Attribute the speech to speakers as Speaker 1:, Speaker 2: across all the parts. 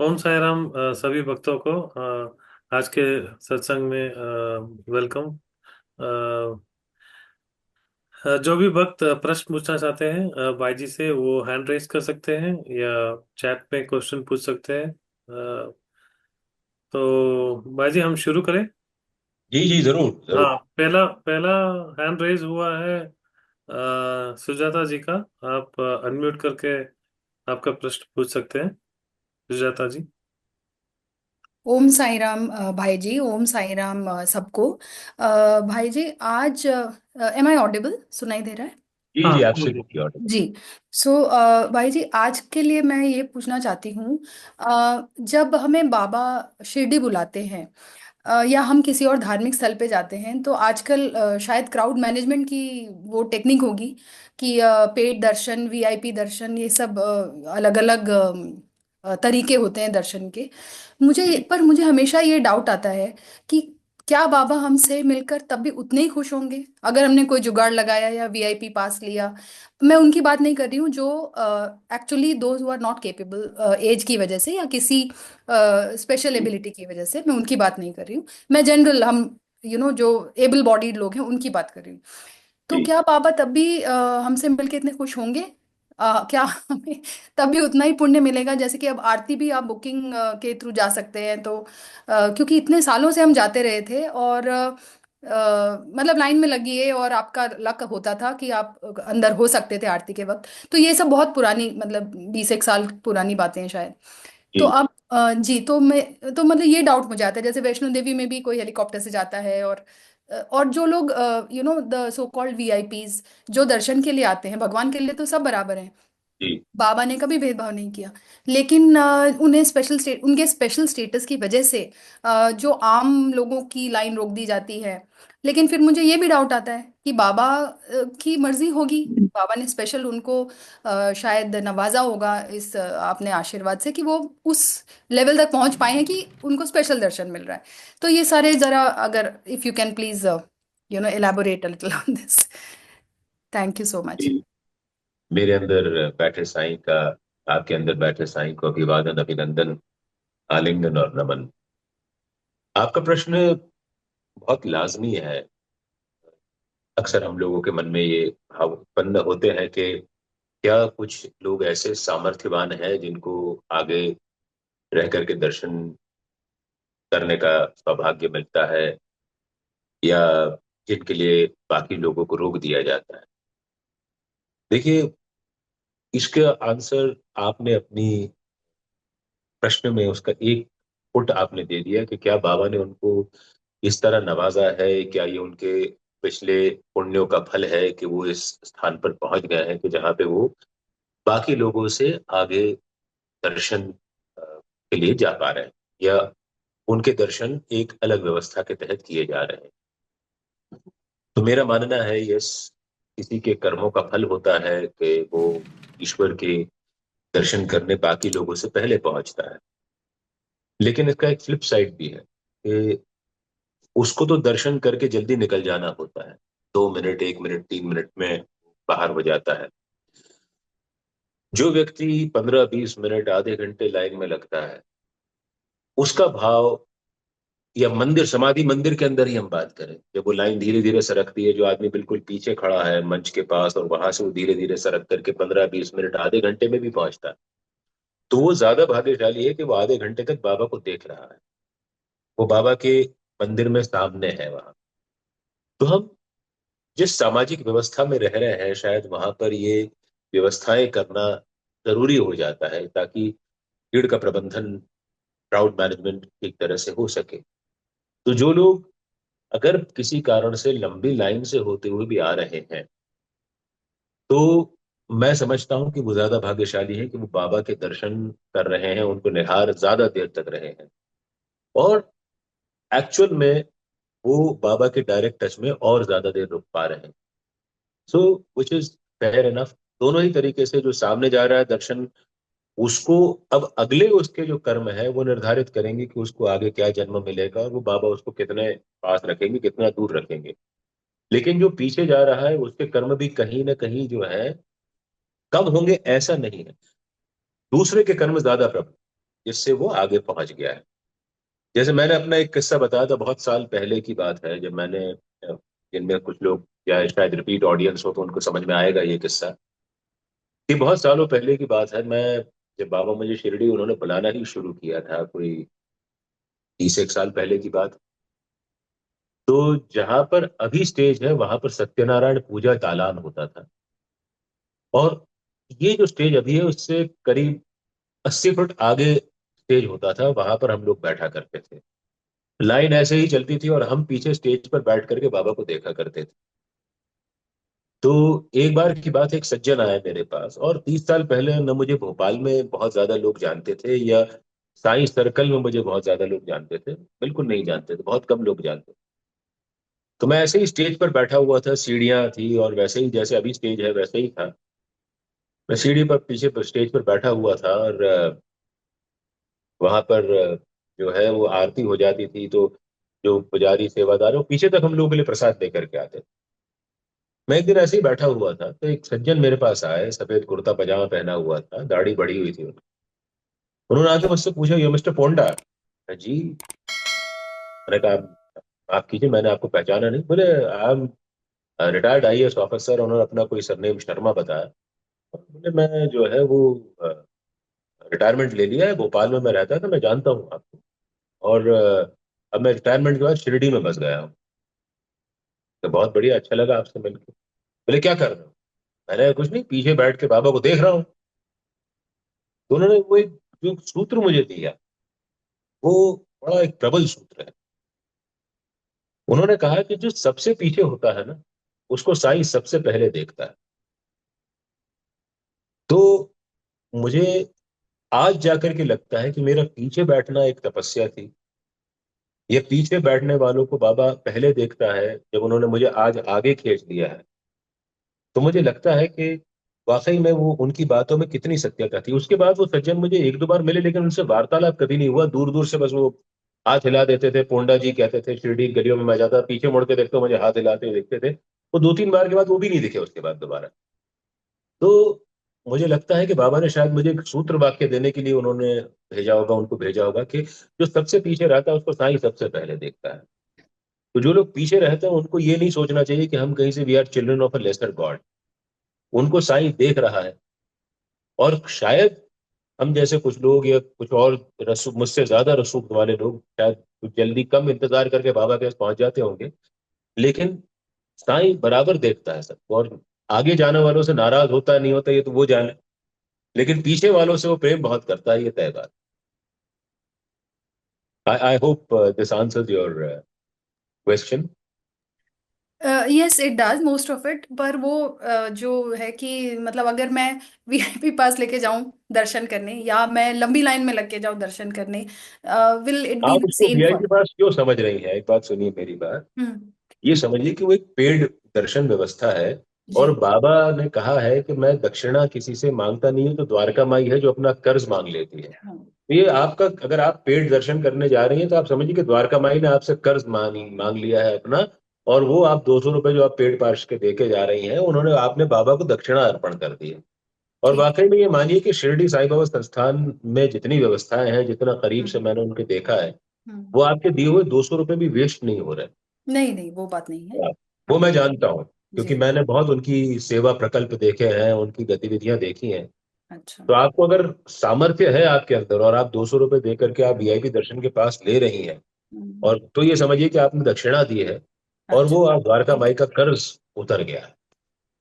Speaker 1: ओम साई राम। सभी भक्तों को आज के सत्संग में वेलकम। जो भी भक्त प्रश्न पूछना चाहते हैं बाई जी से, वो हैंड रेज कर सकते हैं या चैट में क्वेश्चन पूछ सकते हैं। तो बाई जी, हम शुरू करें।
Speaker 2: जी जी, जरूर जरूर।
Speaker 1: हाँ, पहला पहला हैंड रेज हुआ है सुजाता जी का। आप अनम्यूट करके आपका प्रश्न पूछ सकते हैं, सुजाता जी।
Speaker 3: ओम साई राम भाई जी। ओम साई राम सबको। भाई जी आज एम आई ऑडिबल सुनाई दे रहा है?
Speaker 2: जी
Speaker 1: हाँ,
Speaker 2: जी,
Speaker 1: बोलिए।
Speaker 2: Absolutely Audible.
Speaker 3: जी। सो भाई जी आज के लिए मैं ये पूछना चाहती हूँ। जब हमें बाबा शिरडी बुलाते हैं या हम किसी और धार्मिक स्थल पे जाते हैं तो आजकल शायद क्राउड मैनेजमेंट की वो टेक्निक होगी कि पेड दर्शन, वीआईपी दर्शन, ये सब अलग अलग तरीके होते हैं दर्शन के।
Speaker 2: जी
Speaker 3: मुझे हमेशा ये डाउट आता है कि क्या बाबा हमसे मिलकर तब भी उतने ही खुश होंगे अगर हमने कोई जुगाड़ लगाया या वीआईपी पास लिया? मैं उनकी बात नहीं कर रही हूँ जो actually those who are not capable age की वजह से या किसी स्पेशल
Speaker 2: जी
Speaker 3: एबिलिटी की वजह से, मैं उनकी बात नहीं कर रही हूँ। मैं जनरल हम जो एबल बॉडीड लोग हैं उनकी बात कर रही हूँ। तो
Speaker 2: जी
Speaker 3: क्या बाबा तब भी हमसे मिलके इतने खुश होंगे? क्या हमें तब भी उतना ही पुण्य मिलेगा? जैसे कि अब आरती भी आप बुकिंग के थ्रू जा सकते हैं, तो क्योंकि इतने सालों से हम जाते रहे थे और मतलब लाइन में लगिए और आपका लक होता था कि आप अंदर हो सकते थे आरती के वक्त। तो ये सब बहुत पुरानी, मतलब 20 एक साल पुरानी बातें हैं शायद। तो
Speaker 2: जी
Speaker 3: अब जी, तो मतलब ये डाउट मुझे आता है, जैसे वैष्णो देवी में भी कोई हेलीकॉप्टर से जाता है और जो लोग द सो कॉल्ड वीआईपीज जो दर्शन के लिए आते हैं, भगवान के लिए तो सब बराबर हैं,
Speaker 2: जी
Speaker 3: बाबा ने कभी भेदभाव नहीं किया। लेकिन उनके स्पेशल स्टेटस की वजह से जो आम लोगों की लाइन रोक दी जाती है। लेकिन फिर मुझे ये भी डाउट आता है कि बाबा की मर्जी होगी, बाबा ने स्पेशल उनको शायद नवाजा होगा इस आपने आशीर्वाद से कि वो उस लेवल तक पहुंच पाए हैं कि उनको स्पेशल दर्शन मिल रहा है। तो ये सारे जरा, अगर if you can please elaborate a little on this. Thank you so much.
Speaker 2: जी। मेरे अंदर बैठे साईं का, आपके अंदर बैठे साईं को अभिवादन, अभिनंदन, आलिंगन और नमन। आपका प्रश्न बहुत लाजमी है। अक्सर हम लोगों के मन में ये भाव उत्पन्न होते हैं कि क्या कुछ लोग ऐसे सामर्थ्यवान हैं जिनको आगे रह करके दर्शन करने का सौभाग्य मिलता है, या जिनके लिए बाकी लोगों को रोक दिया जाता है। देखिए, इसका आंसर आपने अपनी प्रश्न में उसका एक पुट आपने दे दिया कि क्या बाबा ने उनको इस तरह नवाजा है, क्या ये उनके पिछले पुण्यों का फल है कि वो इस स्थान पर पहुंच गए हैं कि जहां पे वो बाकी लोगों से आगे दर्शन के लिए जा पा रहे हैं, या उनके दर्शन एक अलग व्यवस्था के तहत किए जा रहे हैं। तो मेरा मानना है, यस, किसी के कर्मों का फल होता है कि वो ईश्वर के दर्शन करने बाकी लोगों से पहले पहुंचता है। लेकिन इसका एक फ्लिप साइड भी है कि उसको तो दर्शन करके जल्दी निकल जाना होता है, 2 मिनट, 1 मिनट, 3 मिनट में बाहर हो जाता है। जो व्यक्ति 15-20 मिनट, आधे घंटे लाइन में लगता है, उसका भाव, या मंदिर, समाधि मंदिर के अंदर ही हम बात करें, जब वो लाइन धीरे धीरे सरकती है, जो आदमी बिल्कुल पीछे खड़ा है मंच के पास, और वहां से वो धीरे धीरे सरक करके 15-20 मिनट, आधे घंटे में भी पहुंचता है, तो वो ज्यादा भाग्यशाली है कि वो आधे घंटे तक बाबा को देख रहा है, वो बाबा के मंदिर में सामने है वहां। तो हम जिस सामाजिक व्यवस्था में रह रहे हैं, शायद वहां पर ये व्यवस्थाएं करना जरूरी हो जाता है ताकि भीड़ का प्रबंधन, क्राउड मैनेजमेंट एक तरह से हो सके। तो जो लोग अगर किसी कारण से लंबी लाइन से होते हुए भी आ रहे हैं, तो मैं समझता हूं कि वो ज्यादा भाग्यशाली है कि वो बाबा के दर्शन कर रहे हैं, उनको निहार ज्यादा देर तक रहे हैं, और एक्चुअल में वो बाबा के डायरेक्ट टच में और ज्यादा देर रुक पा रहे हैं। सो विच इज फेयर इनफ। दोनों ही तरीके से, जो सामने जा रहा है दर्शन, उसको अब अगले उसके जो कर्म है वो निर्धारित करेंगे कि उसको आगे क्या जन्म मिलेगा, और वो बाबा उसको कितने पास रखेंगे, कितना दूर रखेंगे। लेकिन जो पीछे जा रहा है उसके कर्म भी कहीं ना कहीं जो है कम होंगे, ऐसा नहीं है, दूसरे के कर्म ज्यादा प्रबल। जिससे वो आगे पहुंच गया है। जैसे मैंने अपना एक किस्सा बताया था, बहुत साल पहले की बात है, जब मैंने जिनमें कुछ लोग या शायद रिपीट ऑडियंस हो तो उनको समझ में आएगा ये किस्सा। कि बहुत सालों पहले की बात है, मैं जब बाबा मुझे शिरडी उन्होंने बुलाना ही शुरू किया था, कोई 30 एक साल पहले की बात। तो जहां पर अभी स्टेज है वहां पर सत्यनारायण पूजा दालान होता था, और ये जो स्टेज अभी है उससे करीब 80 फुट आगे स्टेज होता था, वहां पर हम लोग बैठा करते थे। लाइन ऐसे ही चलती थी और हम पीछे स्टेज पर बैठ करके बाबा को देखा करते थे। तो एक बार की बात है, एक सज्जन आया मेरे पास, और 30 साल पहले न मुझे भोपाल में बहुत ज्यादा लोग जानते थे, या साई सर्कल में मुझे बहुत ज्यादा लोग जानते थे, बिल्कुल नहीं जानते थे, बहुत कम लोग जानते थे। तो मैं ऐसे ही स्टेज पर बैठा हुआ था, सीढ़ियां थी और वैसे ही जैसे अभी स्टेज है वैसे ही था। मैं सीढ़ी पर पीछे पर स्टेज पर बैठा हुआ था, और वहां पर जो है वो आरती हो जाती थी, तो जो पुजारी सेवादार है वो पीछे तक हम लोगों के लिए प्रसाद लेकर के आते थे। मैं एक दिन ऐसे ही बैठा हुआ था तो एक सज्जन मेरे पास आए, सफेद कुर्ता पजामा पहना हुआ था, दाढ़ी बढ़ी हुई थी उनकी। उन्होंने आके मुझसे पूछा, ये मिस्टर पोंडा? जी। मैंने कहा आप कीजिए, मैंने आपको पहचाना नहीं। बोले I am retired IAS officer. उन्होंने अपना कोई सरनेम शर्मा बताया। बोले मैं जो है वो रिटायरमेंट ले लिया है, भोपाल में मैं रहता था, मैं जानता हूँ आपको, और अब मैं रिटायरमेंट के बाद शिरडी में बस गया हूँ। तो बहुत बढ़िया, अच्छा लगा आपसे मिलकर। बोले क्या कर रहे हो? मैंने कुछ नहीं, पीछे बैठ के बाबा को देख रहा हूँ। तो उन्होंने वो एक जो सूत्र मुझे दिया, वो बड़ा एक प्रबल सूत्र है। उन्होंने कहा कि जो सबसे पीछे होता है ना, उसको साईं सबसे पहले देखता है। तो मुझे आज जाकर के लगता है कि मेरा पीछे बैठना एक तपस्या थी। ये पीछे बैठने वालों को बाबा पहले देखता है, जब उन्होंने मुझे आज आगे खींच दिया है। तो मुझे लगता है कि वाकई में वो उनकी बातों में कितनी सत्यता थी। उसके बाद वो सज्जन मुझे एक दो बार मिले, लेकिन उनसे वार्तालाप कभी नहीं हुआ। दूर दूर से बस वो हाथ हिला देते थे, पोंडा जी कहते थे। शिरडी गलियों में मैं जाता, पीछे मुड़ के देखते मुझे हाथ हिलाते हुए देखते थे। वो 2 3 बार के बाद वो भी नहीं दिखे उसके बाद दोबारा। तो मुझे लगता है कि बाबा ने शायद मुझे एक सूत्र वाक्य देने के लिए उन्होंने भेजा होगा, उनको भेजा होगा कि जो सबसे पीछे रहता है उसको साईं सबसे पहले देखता है। तो जो लोग पीछे रहते हैं उनको ये नहीं सोचना चाहिए कि हम कहीं से we are children of a lesser god. उनको साईं देख रहा है, और शायद हम जैसे कुछ लोग या कुछ और रसूख, मुझसे ज्यादा रसूख वाले लोग शायद कुछ जल्दी कम इंतजार करके बाबा के पास पहुंच जाते होंगे, लेकिन साईं बराबर देखता है सबको। और आगे जाने वालों से नाराज होता है नहीं होता ये तो वो जाने, लेकिन पीछे वालों से वो प्रेम बहुत करता है, ये तय बात। I hope this answers your question.
Speaker 3: Yes it does most of it, पर वो जो है कि मतलब अगर मैं वीआईपी पास लेके जाऊं दर्शन करने, या मैं लंबी लाइन में लग के जाऊं दर्शन करने, विल इट बी
Speaker 2: आप
Speaker 3: द
Speaker 2: उसको
Speaker 3: सेम
Speaker 2: VIP
Speaker 3: फॉर?
Speaker 2: पास क्यों समझ रही हैं? एक बात सुनिए मेरी बात।
Speaker 3: हम्म।
Speaker 2: ये समझिए कि वो एक पेड दर्शन व्यवस्था है। और
Speaker 3: जी।
Speaker 2: बाबा ने कहा है कि मैं दक्षिणा किसी से मांगता नहीं हूं, तो द्वारका माई है जो अपना कर्ज मांग लेती है।
Speaker 3: हाँ।
Speaker 2: तो ये आपका, अगर आप पेड दर्शन करने जा रही हैं तो आप समझिए कि द्वारका माई ने आपसे कर्ज मांग लिया है अपना। और वो आप 200 रुपए जो आप पेड पार्ष के देके जा रही हैं, उन्होंने आपने बाबा को दक्षिणा अर्पण कर दी है। और
Speaker 3: ठीक।
Speaker 2: वाकई में ये मानिए कि शिरडी साईं बाबा संस्थान में जितनी व्यवस्थाएं हैं, जितना करीब से
Speaker 3: हम्म।
Speaker 2: मैंने उनके देखा है,
Speaker 3: हम्म।
Speaker 2: वो आपके दिए हुए 200 रुपए भी वेस्ट नहीं हो रहे।
Speaker 3: नहीं नहीं, वो बात नहीं है।
Speaker 2: हाँ, वो
Speaker 3: हाँ।
Speaker 2: मैं जानता हूँ, क्योंकि
Speaker 3: जी।
Speaker 2: मैंने बहुत उनकी सेवा प्रकल्प देखे हैं, उनकी गतिविधियां देखी हैं।
Speaker 3: अच्छा।
Speaker 2: तो आपको अगर सामर्थ्य है आपके अंदर और आप 200 रुपए दे करके आप VIP दर्शन के पास ले रही हैं,
Speaker 3: हम्म।
Speaker 2: और तो ये समझिए कि आपने दक्षिणा दी है, और
Speaker 3: अच्छा।
Speaker 2: वो आप द्वारका
Speaker 3: ठीक
Speaker 2: माई
Speaker 3: है।
Speaker 2: का कर्ज उतर गया है।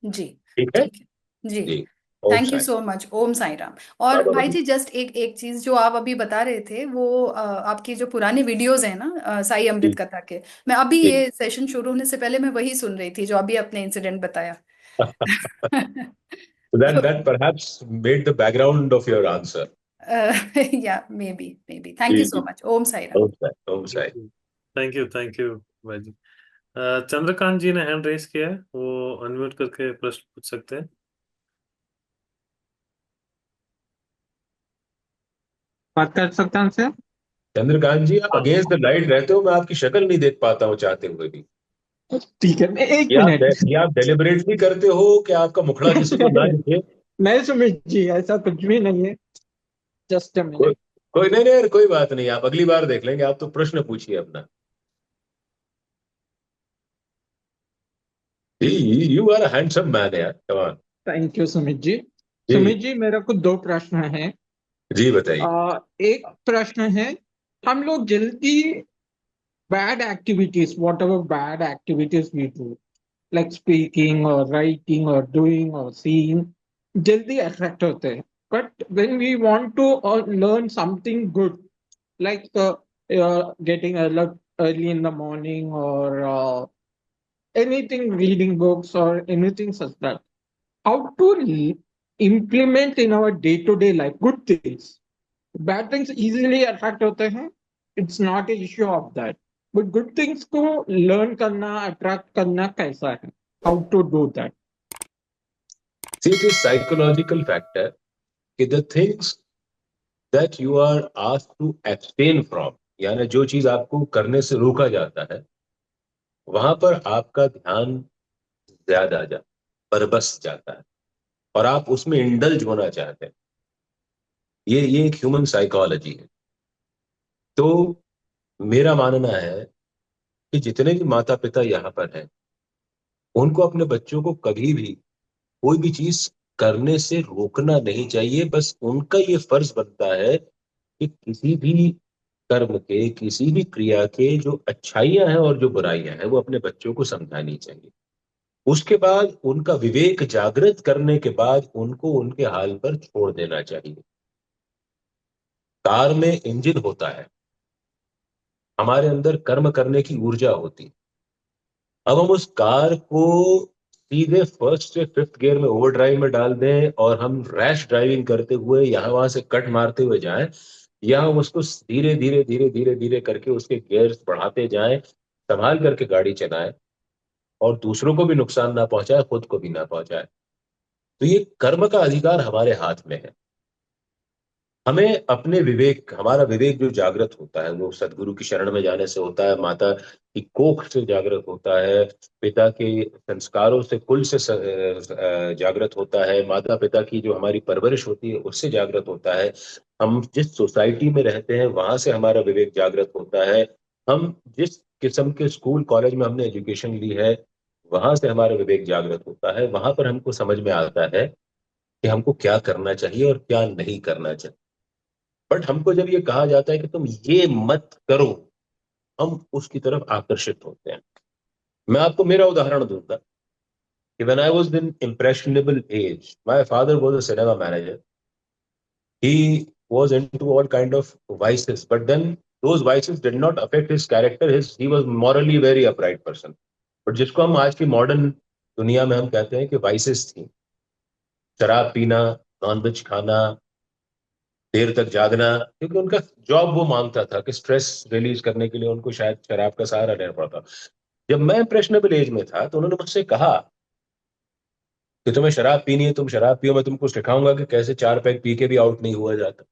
Speaker 3: जी।
Speaker 2: ठीक है।
Speaker 3: ठीक है जी।
Speaker 2: जी। Om
Speaker 3: thank you
Speaker 2: Sai.
Speaker 3: So much. Om Sai Ram. और
Speaker 2: बाबा
Speaker 3: भाई
Speaker 2: बड़ी।
Speaker 3: जी, जस्ट एक एक चीज जो आप अभी बता रहे थे, वो आपकी जो पुरानी वीडियोस है ना साई अमृत
Speaker 2: जी
Speaker 3: कथा के, मैं अभी
Speaker 2: जी।
Speaker 3: ये सेशन शुरू होने से पहले मैं वही सुन रही थी जो अभी आपने इंसिडेंट बताया।
Speaker 2: Then
Speaker 3: तो
Speaker 2: that perhaps made the background of your answer.
Speaker 3: या maybe, maybe. Thank
Speaker 2: जी
Speaker 3: यू सो
Speaker 2: जी।
Speaker 3: Much. Om Sai Ram.
Speaker 2: Om Sai, Om Sai.
Speaker 1: Thank you भाई जी। चंद्रकांत जी ने हैंड रेस किया है, वो अनम्यूट करके प्रश्न पूछ सकते हैं।
Speaker 4: बात कर सकते हैं उनसे?
Speaker 2: चंद्रकांत जी, आप अगेंस्ट द लाइट रहते हो, मैं आपकी शक्ल नहीं देख पाता हूँ चाहते हुए भी।
Speaker 4: ठीक है, एक
Speaker 2: ये आप
Speaker 4: मिनट।
Speaker 2: ये आप डेलिबरेटली करते हो कि आपका मुखड़ा किसी को ना दिखे?
Speaker 4: नहीं सुमित जी, ऐसा कुछ भी नहीं है। जस्ट अ
Speaker 2: कोई
Speaker 4: मिनट।
Speaker 2: कोई नहीं नहीं, कोई बात नहीं, आप अगली बार देख लेंगे। आप तो प्रश्न पूछिए अपना। यू आर हैंडसम मैन यार, कमान।
Speaker 4: Thank you Sumit ji.
Speaker 2: जी।
Speaker 4: सुमित जी, मेरे को दो प्रश्न हैं।
Speaker 2: जी बताइए।
Speaker 4: एक प्रश्न है, हम लोग जल्दी bad activities, whatever bad activities we do, like speaking or writing or doing or seeing, जल्दी attract होते हैं. But when we want to learn something good, like getting alert early in the morning or anything, reading books or anything such that, how to implement in our day-to-day life good things. Bad things easily attract होते हैं. It's not a issue of that. But good things को learn करना, attract करना कैसा है? How to do that?
Speaker 2: See, it is psychological factor कि the things that you are asked to abstain from, यानी जो चीज आपको करने से रोका जाता है, वहां पर आपका ध्यान ज्यादा जाता, परबस जाता है, और आप उसमें इंडल्ज होना चाहते हैं। ये एक ह्यूमन साइकोलॉजी है। तो मेरा मानना है कि जितने भी माता पिता यहाँ पर हैं, उनको अपने बच्चों को कभी भी कोई भी चीज करने से रोकना नहीं चाहिए। बस उनका ये फर्ज बनता है कि किसी भी कर्म के, किसी भी क्रिया के जो अच्छाइयां हैं और जो बुराइयां हैं, वो अपने बच्चों को समझानी चाहिए। उसके बाद उनका विवेक जागृत करने के बाद उनको उनके हाल पर छोड़ देना चाहिए। कार में इंजन होता है, हमारे अंदर कर्म करने की ऊर्जा होती है। अब हम उस कार को सीधे फर्स्ट से फिफ्थ गियर में ओवरड्राइव में डाल दें और हम रैश ड्राइविंग करते हुए यहां वहां से कट मारते हुए जाएं, या हम उसको धीरे धीरे धीरे धीरे धीरे करके उसके गियर्स बढ़ाते जाएं, संभाल करके गाड़ी चलाएं, और दूसरों को भी नुकसान ना पहुंचाए, खुद को भी ना पहुंचाए। तो ये कर्म का अधिकार हमारे हाथ में है। हमें अपने विवेक, हमारा विवेक जो जागृत होता है वो सदगुरु की शरण में जाने से होता है, माता की कोख से जागृत होता है, पिता के संस्कारों से, कुल से जागृत होता है, माता पिता की जो हमारी परवरिश होती है उससे जागृत होता है, हम जिस सोसाइटी में रहते हैं वहां से हमारा विवेक जागृत होता है, हम जिस किस्म के स्कूल कॉलेज में हमने एजुकेशन ली है वहां से हमारा विवेक जागृत होता है। वहां पर हमको समझ में आता है कि हमको क्या करना चाहिए और क्या नहीं करना चाहिए। बट हमको जब ये कहा जाता है कि तुम ये मत करो, हम उसकी तरफ आकर्षित होते हैं। मैं आपको मेरा उदाहरण दूंगा कि when I was in impressionable age, my father was a cinema manager. He was into all kind of vices, but then those vices did not affect his character. He was morally very upright person. but जिसको हम आज की modern दुनिया में हम कहते हैं कि वाइसेस थी, शराब पीना, नॉनवेज खाना, देर तक जागना, क्योंकि उनका जॉब वो मांगता था कि स्ट्रेस रिलीज करने के लिए उनको शायद शराब का सहारा लेना पड़ता। जब मैं इम्प्रेशनेबल एज में था तो उन्होंने मुझसे कहा कि तुम्हें शराब पीनी है, तुम शराब पियो, मैं तुमको सिखाऊंगा कि कैसे चार पैक पी के भी आउट नहीं हुआ जाता।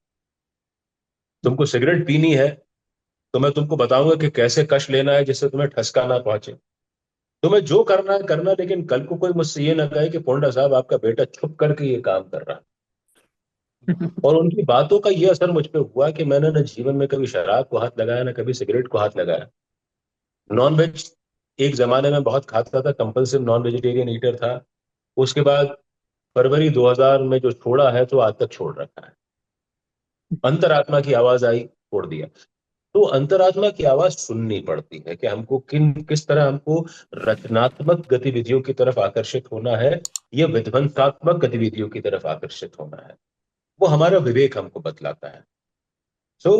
Speaker 2: तुमको सिगरेट पीनी है तो मैं तुमको बताऊंगा कि कैसे कश लेना है जिससे तुम्हें ठसका ना पहुंचे। तुम्हें जो करना है करना, लेकिन कल को कोई मुझसे ये ना कहे कि पोंडा साहब आपका बेटा छुप करके ये काम कर रहा है। और उनकी बातों का ये असर मुझ पे हुआ कि मैंने ना जीवन में कभी शराब को हाथ लगाया, ना कभी सिगरेट को हाथ लगाया। नॉन वेज एक जमाने में बहुत खाता था, कंपल्सिव नॉन वेजिटेरियन ईटर था। उसके बाद फरवरी 2000 में जो छोड़ा है तो आज तक छोड़ रखा है। अंतरात्मा की आवाज आई, छोड़ दिया। तो अंतरात्मा की आवाज सुननी पड़ती है कि हमको किस तरह हमको रचनात्मक गतिविधियों की तरफ आकर्षित होना है, या विध्वंसात्मक गतिविधियों की तरफ आकर्षित होना है। वो हमारा विवेक हमको बतलाता है। सो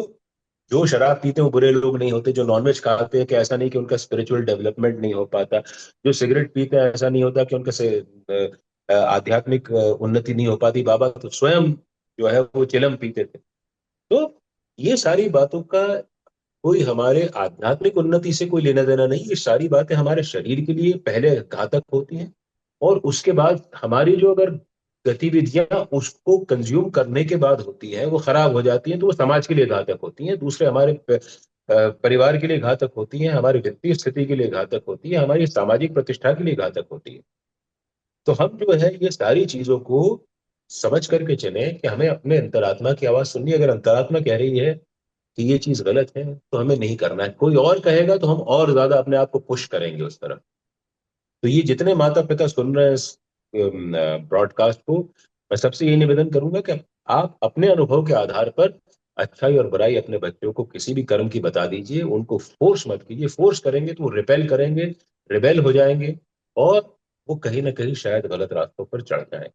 Speaker 2: जो शराब पीते हैं वो बुरे लोग नहीं होते, जो नॉनवेज खाते हैं कि ऐसा नहीं कि उनका स्पिरिचुअल डेवलपमेंट नहीं हो पाता, जो सिगरेट पीते हैं ऐसा नहीं होता कि उनका से आध्यात्मिक उन्नति नहीं हो पाती। बाबा तो स्वयं जो है वो चिलम पीते थे। तो ये सारी बातों का कोई हमारे आध्यात्मिक उन्नति से कोई लेना देना नहीं। ये सारी बातें हमारे शरीर के लिए पहले घातक होती हैं, और उसके बाद हमारी जो अगर गतिविधियां उसको कंज्यूम करने के बाद होती हैं वो खराब हो जाती हैं, तो वो समाज के लिए घातक होती हैं, दूसरे हमारे परिवार के लिए घातक होती हैं, हमारी वित्तीय स्थिति के लिए घातक होती है, हमारी सामाजिक प्रतिष्ठा के लिए घातक होती है। तो हम जो है ये सारी चीजों को समझ करके चले कि हमें अपने अंतरात्मा की आवाज सुननी है। अगर अंतरात्मा कह रही है कि ये चीज गलत है तो हमें नहीं करना है। कोई और कहेगा तो हम और ज्यादा अपने आप को पुश करेंगे उस तरफ। तो ये जितने माता पिता सुन रहे हैं इस ब्रॉडकास्ट को, मैं सबसे यही निवेदन करूंगा कि आप अपने अनुभव के आधार पर अच्छाई और बुराई अपने बच्चों को किसी भी कर्म की बता दीजिए। उनको फोर्स मत कीजिए। फोर्स करेंगे तो वो रिपेल करेंगे, रिबेल हो जाएंगे, और वो कहीं ना कहीं शायद गलत रास्तों पर चढ़ जाएंगे।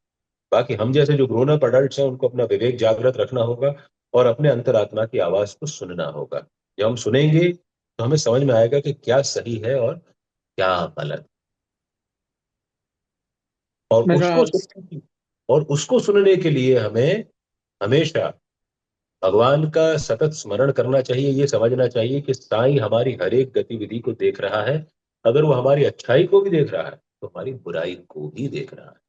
Speaker 2: बाकी हम जैसे जो ग्रोन अप अडल्ट हैं उनको अपना विवेक जागृत रखना होगा और अपने अंतरात्मा की आवाज को सुनना होगा। जब हम सुनेंगे तो हमें समझ में आएगा कि क्या सही है और क्या गलत। और
Speaker 4: मेरा
Speaker 2: उसको सुनने और उसको सुनने के लिए हमें हमेशा भगवान का सतत स्मरण करना चाहिए। ये समझना चाहिए कि साईं हमारी हर एक गतिविधि को देख रहा है। अगर वो हमारी अच्छाई को भी देख रहा है तो हमारी बुराई को भी देख रहा है।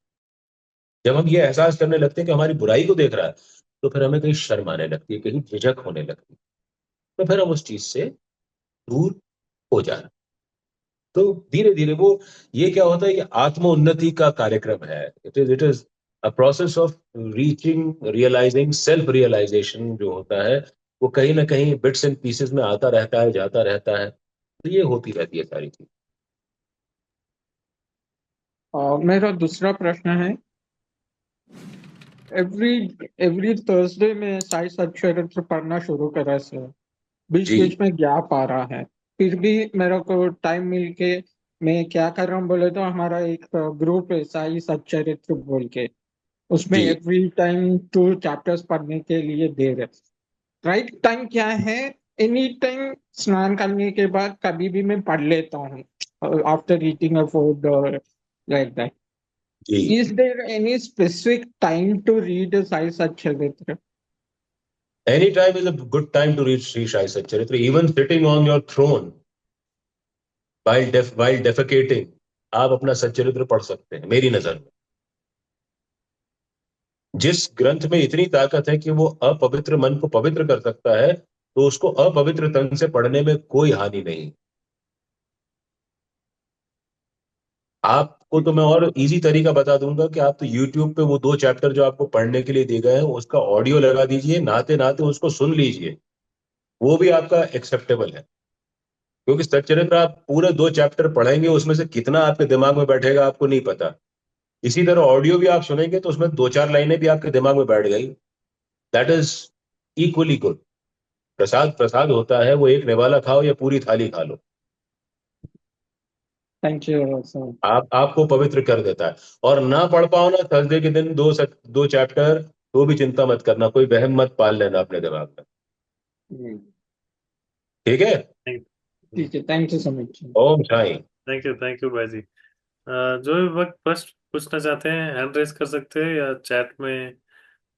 Speaker 2: जब हम ये एहसास करने लगते हैं कि हमारी बुराई को देख रहा है, तो फिर हमें कहीं शर्म आने लगती है, कहीं झिझक होने लगती है। तो फिर हम उस चीज से दूर हो जाना। तो धीरे धीरे वो, ये क्या होता है, ये आत्म उन्नति का कार्यक्रम है। It is a process of reaching, realising, self realisation जो होता है, वो कहीं ना कहीं बिट्स एंड पीसेस में आता रहता है, जाता रहता है। तो ये होती रहती है सारी चीज।
Speaker 4: मेरा दूसरा प्रश्न है, एवरी एवरी थर्सडे में साई सच्चरित्र पढ़ना शुरू करा से बीच
Speaker 2: जी
Speaker 4: बीच में गैप आ रहा है। फिर भी मेरे को टाइम मिल के मैं क्या कर रहा हूँ बोले तो हमारा एक ग्रुप है साई सच्चरित्र बोल के, उसमें
Speaker 2: जी
Speaker 4: एवरी टाइम 2 चैप्टर्स पढ़ने के लिए दे रहे। राइट टाइम क्या है? एनी टाइम स्नान करने के बाद कभी भी मैं पढ़ लेता हूँ, आफ्टर ईटिंग अ फूड और लाइक दैट।
Speaker 2: जी।
Speaker 4: Is there any specific time to read Sai Satcharitra?
Speaker 2: Any time is a good time to read Shri Sai Satcharitra, even sitting on your throne while defecating, आप अपना सच्चरित्र पढ़ सकते हैं मेरी नजर में। जिस ग्रंथ में इतनी ताकत है कि वो अपवित्र मन को पवित्र कर सकता है, तो उसको अपवित्र तन से पढ़ने में कोई हानि नहीं। आपको तो मैं और इजी तरीका बता दूंगा कि आप तो यूट्यूब पे वो 2 चैप्टर जो आपको पढ़ने के लिए दिए गए हैं उसका ऑडियो लगा दीजिए, नहाते नहाते उसको सुन लीजिए। वो भी आपका एक्सेप्टेबल है। क्योंकि सच्चरित्र आप पूरे 2 चैप्टर पढ़ेंगे, उसमें से कितना आपके दिमाग में बैठेगा आपको नहीं पता। इसी तरह ऑडियो भी आप सुनेंगे तो उसमें 2 4 लाइनें भी आपके दिमाग में बैठ गई। That is equally good. प्रसाद प्रसाद होता है, वो एक निवाला खाओ या पूरी थाली खा लो,
Speaker 4: थैंक यू सर।
Speaker 2: आप आपको पवित्र कर देता है। और ना पढ़ पाओ ना थर्सडे के दिन 2 चैप्टर, तो भी चिंता मत करना, कोई वहम मत पाल लेना अपने दिमाग में। ठीक है।
Speaker 4: ठीक है, thank you so much.
Speaker 2: Om Sai.
Speaker 1: Thank you भाई जी। जो भी वक्त प्रश्न पूछना चाहते हैं हैंड रेस कर सकते हैं या चैट में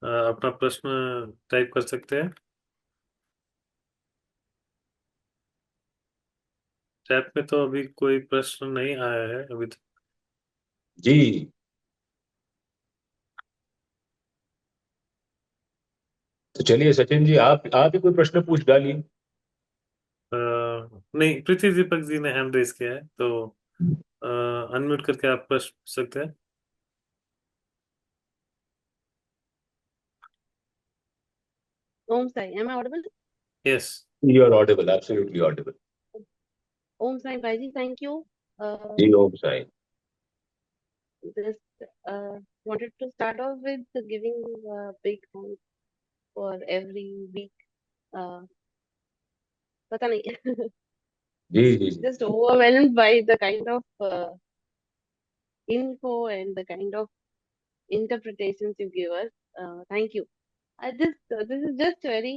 Speaker 1: अपना प्रश्न टाइप कर सकते हैं। चैट में तो अभी कोई प्रश्न नहीं आया है अभी तक।
Speaker 2: जी। तो चलिए सचिन जी, आप ही कोई प्रश्न पूछ डालिए।
Speaker 1: नहीं, पृथ्वी दीपक जी ने हैंड रेस किया है तो अनम्यूट करके आप प्रश्न पूछ सकते हैं।
Speaker 5: Om Sai, am I audible?
Speaker 1: Yes.
Speaker 2: You are audible, absolutely audible.
Speaker 5: Om Sai Bhaiji, thank you.
Speaker 2: जी Om Sai.
Speaker 5: Just wanted to start off with giving a big thanks for every week. Uh, पता नहीं,
Speaker 2: जी जी जी।
Speaker 5: just overwhelmed by the kind of info and the kind of interpretations you give us. Thank you. This is just very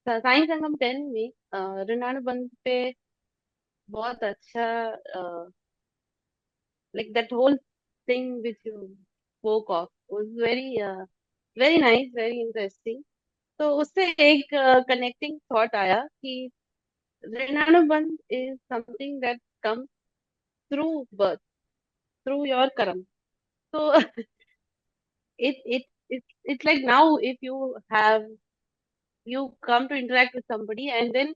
Speaker 5: science संगम 10 में ऋणानुबंध पे बहुत अच्छा, like that whole thing which you spoke of was very nice, very interesting. तो उससे एक connecting thought आया कि ऋणानुबंध is something that comes through birth, through your karma. So it's like now if you come to interact with somebody and then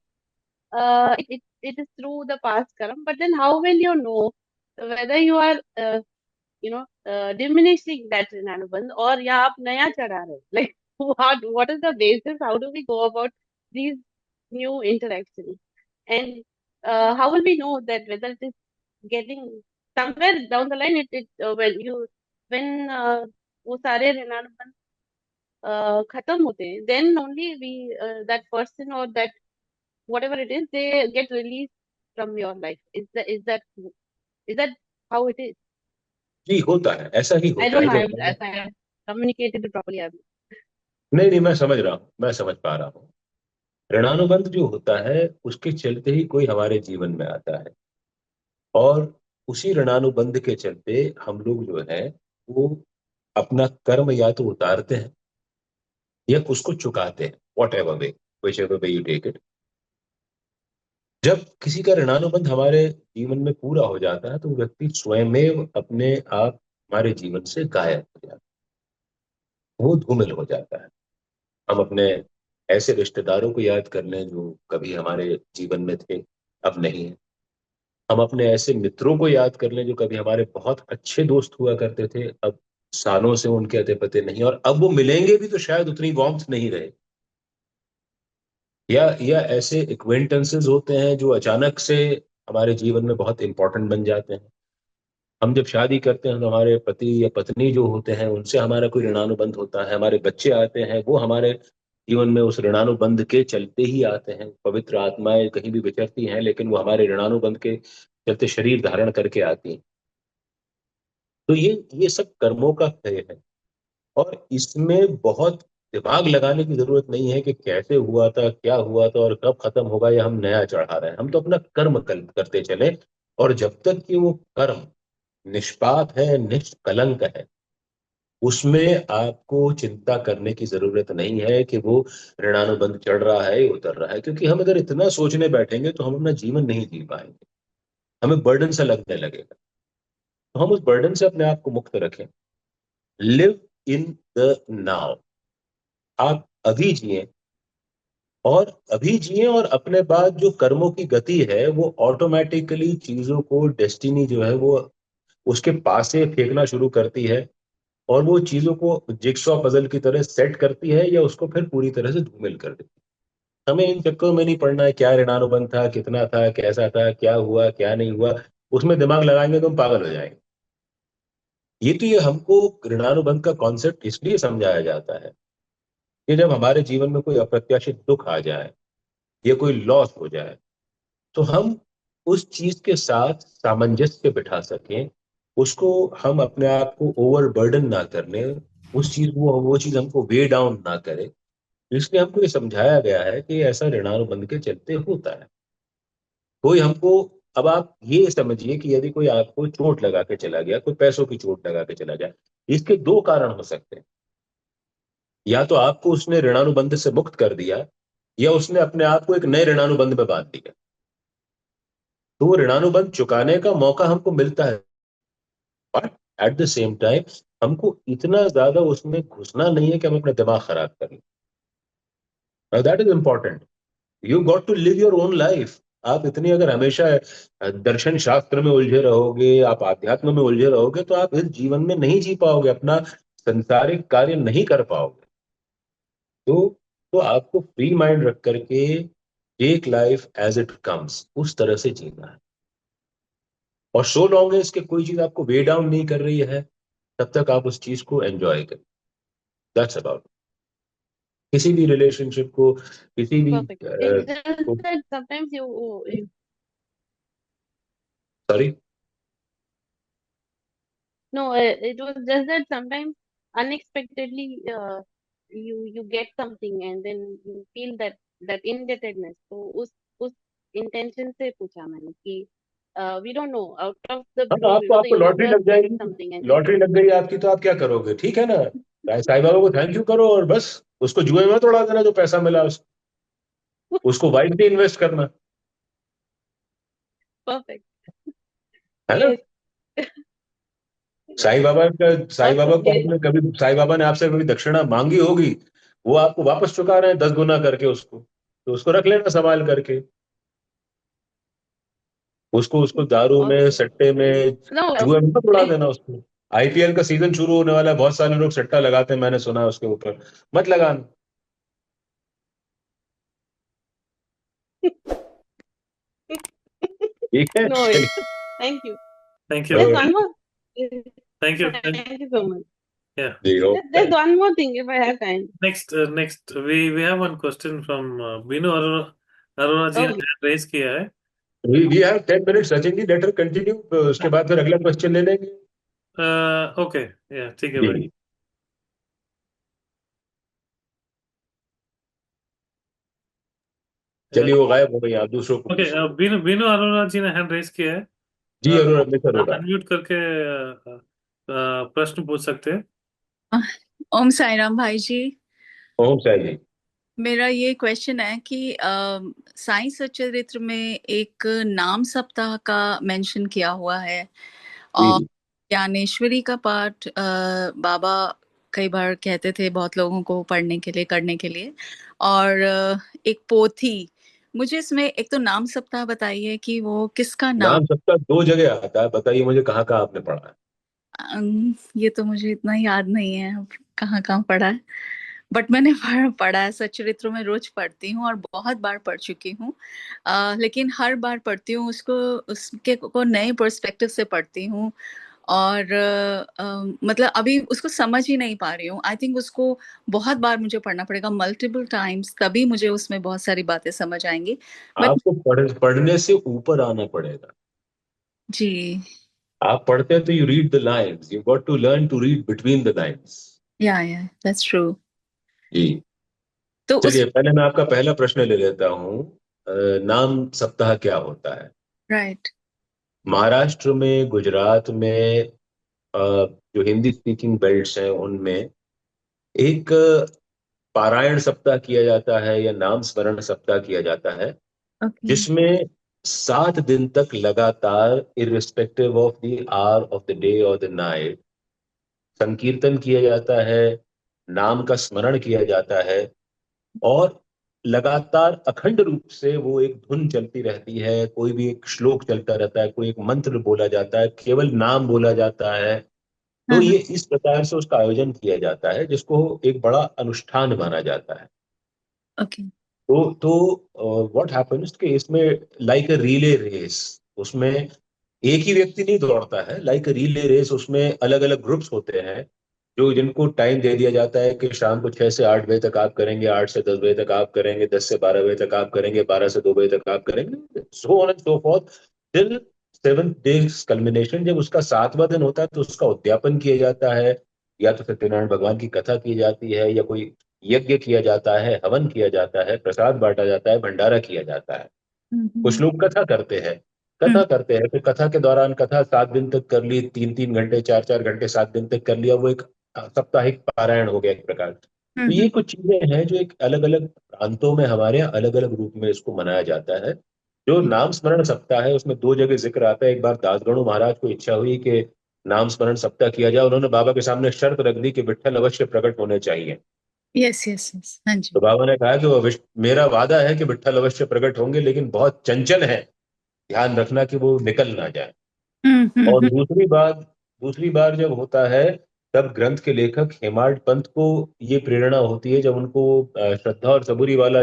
Speaker 5: it is through the past karma, but then how will you know whether you are diminishing that Rinanubandh, और या आप नया चढ़ा रहे, like what is the basis? How do we go about these new interactions? And how will we know that whether it is getting somewhere down the line, when वो सारे ऋणानुबंध खत्म होते हैं, then only that person or that whatever it is, they get released from your life. Is that how it is?
Speaker 2: जी होता है, ऐसा ही
Speaker 5: I
Speaker 2: होता
Speaker 5: don't
Speaker 2: है
Speaker 5: know
Speaker 2: जब
Speaker 5: if I have communicated it properly.
Speaker 2: नहीं नहीं, मैं समझ रहा हूँ, मैं समझ पा रहा हूँ। ऋणानुबंध जो होता है उसके चलते ही कोई हमारे जीवन में आता है, और उसी ऋणानुबंध के चलते हम लोग जो है वो अपना कर्म या तो उतारते हैं या उसको चुकाते हैं, whatever way, whichever way you take it. जब किसी का ऋणानुबंध हमारे जीवन में पूरा हो जाता है तो वो व्यक्ति स्वयमेव अपने आप हमारे जीवन से गायब हो जाता है, वो धूमिल हो जाता है। हम अपने ऐसे रिश्तेदारों को याद कर लें जो कभी हमारे जीवन में थे, अब नहीं है। हम अपने ऐसे मित्रों को याद कर लें जो कभी हमारे बहुत अच्छे दोस्त हुआ करते थे, अब सालों से उनके अते पते नहीं, और अब वो मिलेंगे भी तो शायद उतनी वार्मथ नहीं रहे। या ऐसे एक्वेंटेंसेस होते हैं जो अचानक से हमारे जीवन में बहुत इंपॉर्टेंट बन जाते हैं। हम जब शादी करते हैं तो हमारे पति या पत्नी जो होते हैं उनसे हमारा कोई ऋणानुबंध होता है, हमारे बच्चे आते हैं, वो हमारे जीवन में उस ऋणानुबंध के चलते ही आते हैं। पवित्र आत्माएं कहीं भी विचरती हैं लेकिन वो हमारे ऋणानुबंध के चलते शरीर धारण करके आती हैं। तो ये सब कर्मों का खेल है, और इसमें बहुत दिमाग लगाने की जरूरत नहीं है कि कैसे हुआ था, क्या हुआ था और कब खत्म होगा, या हम नया चढ़ा रहे हैं। हम तो अपना कर्म करते चले, और जब तक कि वो कर्म निष्पाप है, निष्कलंक है, उसमें आपको चिंता करने की जरूरत नहीं है कि वो ऋणानुबंध चढ़ रहा है या उतर रहा है, क्योंकि हम अगर इतना सोचने बैठेंगे तो हम अपना जीवन नहीं जी पाएंगे, हमें बर्डन सा लगने लगेगा। तो हम उस बर्डन से अपने आप को मुक्त रखें। लिव इन द नाउ, आप अभी जिए, और अभी जिए, और अपने बाद जो कर्मों की गति है वो ऑटोमेटिकली चीजों को, डेस्टिनी जो है वो उसके पास से फेंकना शुरू करती है, और वो चीजों को जिक्सॉ पजल की तरह सेट करती है या उसको फिर पूरी तरह से धूमिल कर देती है। हमें इन चक्करों में नहीं पड़ना है क्या ऋणानुबंध था, कितना था, कैसा था, क्या हुआ क्या नहीं हुआ, उसमें दिमाग लगाएंगे तो हम पागल हो जाएंगे। ये हमको ऋणानुबंध का कॉन्सेप्ट इसलिए समझाया जाता है कि जब हमारे जीवन में कोई अप्रत्याशित दुख आ जाए या कोई लॉस हो जाए तो हम उस चीज के साथ सामंजस्य बिठा सकें, उसको हम अपने आप को ओवर बर्डन ना कर लें, उस चीज वो चीज हमको वे डाउन ना करे। इसलिए हमको ये समझाया गया है कि ऐसा ऋणानुबंध के चलते होता है। कोई हमको, अब आप ये समझिए कि यदि कोई आपको चोट लगा के चला गया, कोई पैसों की चोट लगा के चला गया, इसके दो कारण हो सकते हैं। या तो आपको उसने ऋणानुबंध से मुक्त कर दिया, या उसने अपने आप को एक नए ऋणानुबंध में बांध दिया। तो वो ऋणानुबंध चुकाने का मौका हमको मिलता है, but at the same time हमको इतना ज्यादा उसमें घुसना नहीं है कि हम अपना दिमाग खराब कर लें। That is important. You got to live your own life. आप इतनी अगर हमेशा दर्शन शास्त्र में उलझे रहोगे, आप आध्यात्म में उलझे रहोगे, तो आप इस जीवन में नहीं जी पाओगे, अपना संसारिक कार्य नहीं कर पाओगे। तो तो आपको फ्री माइंड रख करके take life as it comes, उस तरह से जीना है। और सो लॉन्ग है इसके कोई चीज आपको वे डाउन नहीं कर रही है, तब तक आप उस चीज को एंजॉय करें। That's about. किसी भी रिलेशनशिप को, किसी भी
Speaker 5: Perfect. It's just that sometimes
Speaker 2: sorry.
Speaker 5: no, it was just that sometimes unexpectedly you get something and then you feel that indebtedness. So उस intention से पूछा मैंने कि we don't know, out of the
Speaker 2: हाँ,
Speaker 5: blue,
Speaker 2: आपको
Speaker 5: the
Speaker 2: आपको lottery
Speaker 5: universe
Speaker 2: लग
Speaker 5: sends
Speaker 2: जाएगी,
Speaker 5: something and says,
Speaker 2: लॉटरी लग गई आपकी, तो आप क्या करोगे? ठीक है ना, साईं बाबा को थैंक यू करो और बस उसको जुए में तोड़ा देना जो पैसा मिला उसको वाइटली इन्वेस्ट करना,
Speaker 5: perfect.
Speaker 2: है ना।
Speaker 5: Yes,
Speaker 2: साईं बाबा को
Speaker 5: okay.
Speaker 2: आपने कभी, साईं बाबा ने आपसे कभी दक्षिणा मांगी होगी, वो आपको वापस चुका रहे हैं 10 गुना करके, उसको तो उसको रख लेना संभाल करके। उसको उसको दारू में,
Speaker 5: Okay.
Speaker 2: सट्टे में,
Speaker 5: No,
Speaker 2: जुए में मत उड़ा देना उसको। आईपीएल का सीजन शुरू होने वाला है, बहुत सारे लोग सट्टा लगाते हैं, मैंने सुना है उसके ऊपर। मत लगाना। ठीक है,
Speaker 5: No worries.
Speaker 2: चलिए।
Speaker 5: Thank you.
Speaker 1: Thank you.
Speaker 5: There's
Speaker 2: okay
Speaker 5: one more.
Speaker 1: Thank you.
Speaker 5: Thank you so much.
Speaker 1: Yeah.
Speaker 2: जी,
Speaker 5: There's
Speaker 2: okay.
Speaker 5: one more thing if I have time.
Speaker 1: Next, we have one question from Binu Arora. Arora ji
Speaker 5: Okay.
Speaker 1: ने raise किया है।
Speaker 2: We have 10 minutes, Sachin ji, let her continue, उसके बाद फिर अगला question ले लेंगे।
Speaker 1: ओके, या ठीक है भाई।
Speaker 2: जी, चलिए, वो गायब हो गई, आप दूसरों को
Speaker 1: ओके,
Speaker 2: पूछिए।
Speaker 1: बीनू बीनू अरोरा जी ने हैंड रेज किया है।
Speaker 2: जी, अरोरा, मिस
Speaker 1: आप
Speaker 2: अरोरा।
Speaker 1: अनम्यूट करके प्रश्न पूछ सकते हैं।
Speaker 6: ओम साई राम भाई जी।
Speaker 2: ओम साई जी।
Speaker 6: मेरा ये क्वेश्चन है कि साई सच्चरित्र में एक नाम सप्ताह का मेंशन किया हुआ है, और
Speaker 2: जी,
Speaker 6: ज्ञानेश्वरी का पाठ बाबा कई बार कहते थे बहुत लोगों को पढ़ने के लिए, करने के लिए, और एक पोथी। मुझे इसमें एक तो नाम सप्ताह बताइए कि वो किसका नाम।
Speaker 2: नाम सबका 2 जगह आता है, बताइए मुझे कहाँ कहाँ आपने पढ़ा है।
Speaker 6: ये तो मुझे इतना याद नहीं है कहाँ कहाँ पढ़ा है, बट मैंने पढ़ा है। सच्चरित्र में रोज पढ़ती हूँ और बहुत बार पढ़ चुकी हूँ। लेकिन हर बार पढ़ती हूँ उसको, उसके को नए पर्सपेक्टिव से पढ़ती हूँ, और मतलब अभी उसको समझ ही नहीं पा रही हूँ। आई थिंक उसको बहुत बार मुझे पढ़ना पड़ेगा, मल्टीपल टाइम्स, तभी मुझे उसमें बहुत सारी बातें समझ आएंगी। बट
Speaker 2: आपको पढ़ने से ऊपर आना पड़ेगा।
Speaker 6: जी,
Speaker 2: आप पढ़ते हैं तो you read the lines, you got to learn to read between the lines.
Speaker 6: Yeah that's true.
Speaker 2: जी,
Speaker 6: तो उस
Speaker 2: चलिए, पहले मैं आपका पहला प्रश्न ले लेता हूँ। नाम सप्ताह क्या होता है?
Speaker 6: राइट।
Speaker 2: महाराष्ट्र में, गुजरात में, जो हिंदी स्पीकिंग बेल्ट्स हैं उनमें एक पारायण सप्ताह किया जाता है या नाम स्मरण सप्ताह किया जाता है,
Speaker 6: ओके।
Speaker 2: जिसमें 7 दिन तक लगातार, irrespective of the hour of the day और द नाइट, संकीर्तन किया जाता है, नाम का स्मरण किया जाता है, और लगातार अखंड रूप से वो एक धुन चलती रहती है, कोई भी एक श्लोक चलता रहता है, कोई एक मंत्र बोला जाता है, केवल नाम बोला जाता है। तो
Speaker 6: हाँ।
Speaker 2: ये इस प्रकार से उसका आयोजन किया जाता है, जिसको एक बड़ा अनुष्ठान माना जाता है।
Speaker 6: ओके।
Speaker 2: तो व्हाट हैपेंस कि इसमें लाइक अ रिले रेस, उसमें एक ही व्यक्ति नहीं दौड़ता है, लाइक अ रिले रेस, उसमें अलग अलग ग्रुप्स होते हैं, जो जिनको टाइम दे दिया जाता है कि शाम को 6 से 8 बजे तक आप करेंगे, 8 से 10 बजे तक आप करेंगे, 10 से 12 बजे तक आप करेंगे, 12 से 2 बजे तक आप करेंगे, so on and so forth, till 7 day culmination. जब उसका 7वां दिन होता है तो उसका उद्यापन किया जाता है, या तो सत्यनारायण भगवान की कथा की जाती है, या कोई यज्ञ किया जाता है, हवन किया जाता है, प्रसाद बांटा जाता है, भंडारा किया जाता है। कुछ
Speaker 6: हम्म।
Speaker 2: लोग कथा करते हैं, कथा
Speaker 6: हम्म।
Speaker 2: करते हैं, फिर कथा के दौरान कथा 7 दिन तक कर ली, 3 3 घंटे, 4 4 घंटे, 7 दिन तक कर लिया, वो एक साप्ताहिक पारायण हो गया एक प्रकार। तो ये
Speaker 6: हम्म।
Speaker 2: कुछ चीजें हैं जो एक अलग अलग प्रांतों में हमारे यहाँ अलग अलग रूप में इसको मनाया जाता है। जो नाम स्मरण सप्ताह है उसमें 2 जगह जिक्र आता है। एक बार दासगणु महाराज को इच्छा हुई कि नाम स्मरण सप्ताह किया जाए, उन्होंने बाबा के सामने शर्त रख दी कि विट्ठल अवश्य प्रकट होने चाहिए।
Speaker 6: यस यस यस, हाँ जी।
Speaker 2: तो बाबा ने कहा कि मेरा वादा है कि विट्ठल अवश्य प्रकट होंगे, लेकिन बहुत चंचल है, ध्यान रखना कि वो निकल ना जाए। और
Speaker 6: हम्म।
Speaker 2: दूसरी बार जब होता है, तब ग्रंथ के लेखक हेमाड पंथ को ये प्रेरणा होती है, जब उनको श्रद्धा और सबूरी वाला